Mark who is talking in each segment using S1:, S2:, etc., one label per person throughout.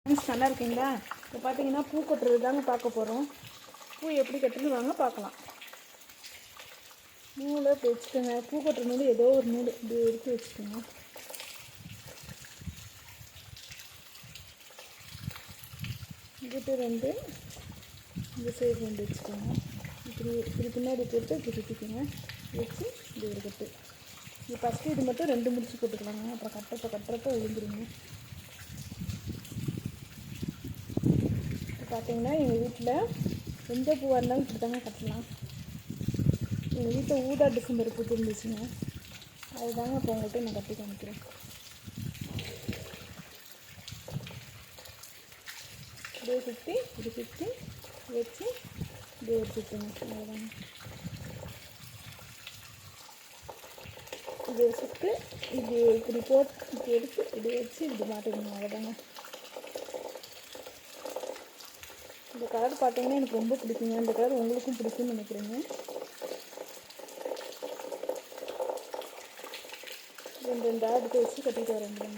S1: Friends நல்லா இருக்கீங்களா? இப்போ பார்த்தீங்கன்னா பூ கட்டுறது தாங்க பார்க்க போகிறோம். பூ எப்படி கட்டுறது வாங்க பார்க்கலாம். நூலை இப்போ வச்சுக்கோங்க. பூ கட்டுற நூல் ஏதோ ஒரு நூல் இப்படி எடுத்து வச்சுக்கோங்க. இங்கிட்ட ரெண்டு, இந்த சைடு ரெண்டு வச்சுக்கோங்க. இப்படி பின்னாடி போட்டு இப்படி சுற்றிக்கோங்க. வச்சு இப்படி ஒரு கட்டு. இது ஃபஸ்ட்டு இது மட்டும் ரெண்டு முடிச்சு போட்டுக்கலாங்க. அப்புறம் கட்டுறப்ப விழுந்துருங்க. பார்த்தீங்கன்னா எங்கள் வீட்டில் எந்த பூவாக இருந்தாலும் இப்படி தாங்க கட்டலாம். எங்கள் வீட்டில் ஊதா டிசம்பர் பூ இருந்துச்சுங்க. அதுதாங்க இப்போ உங்கள்கிட்ட நான் கட்டி காமிக்கிறேன். இப்படியே சுற்றி இப்படி சுற்றி வச்சு இப்படியே வச்சுட்டுங்க. அவ்வளோதாங்க. இதை சுட்டு இது இப்படி போட்டு இப்படி எடுத்து இப்படி வச்சு இப்படி மாட்டிடுங்க. அவ்வளோதாங்க. இந்த கலர் பார்த்தீங்கன்னா எனக்கு ரொம்ப பிடிக்குங்க. இந்த கலர் உங்களுக்கும் பிடிக்கும்னு நினைக்கிறேங்க. ரெண்டு எடுத்து வச்சு கட்டிட்டு வரேங்க.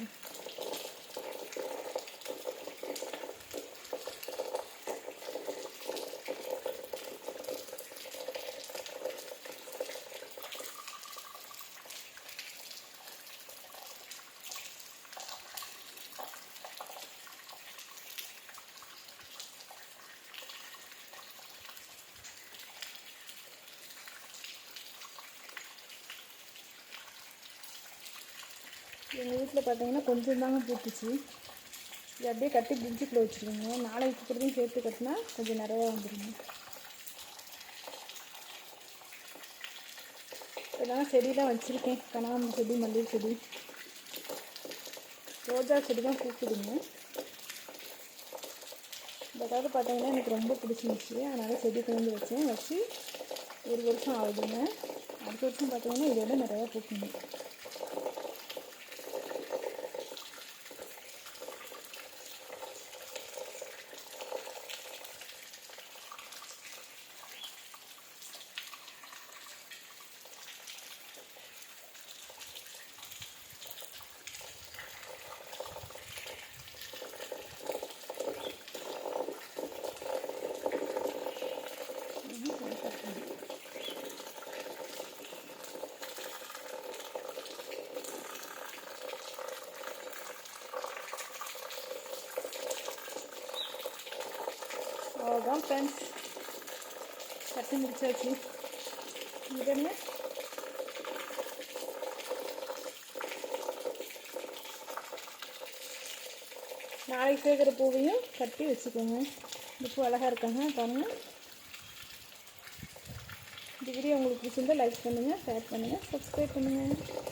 S1: எங்கள் வீட்டில் பார்த்தீங்கன்னா கொஞ்சம் தாங்க பூத்துச்சு. இது அப்படியே கட்டி பிரிட்ஜுக்குள்ளே வச்சுருக்கோங்க. நாளைக்கு கொடுத்தும் சேர்த்து கட்டினா கொஞ்சம் நிறையா வந்துடுங்க. இதெல்லாம் செடியெலாம் வச்சுருக்கேன். கனகாம்பரம் செடி, மல்லிகை செடி, ரோஜா செடி தான் பூக்குதுங்க. இந்த கலர் பார்த்தீங்கன்னா எனக்கு ரொம்ப பிடிச்சிருந்துச்சி. அதனால் செடி கொண்டு வச்சு 1 வருஷம் ஆகுதுங்க. அடுத்த வருஷம் பார்த்தீங்கன்னா இதோட நிறையா பூக்குங்க. அவ்வளோதான் ஃப்ரெண்ட்ஸ், கட்டி முடிச்சாச்சு. இது என்ன, நாளைக்கு சேர்க்குற பூவையும் கட்டி வச்சுக்கோங்க. இந்த பூ அழகாக இருக்காங்க பாருங்கள். இந்த வீடியோ உங்களுக்கு பிடிச்சிருந்தால் லைக் பண்ணுங்கள், ஷேர் பண்ணுங்கள், சப்ஸ்கிரைப் பண்ணுங்கள்.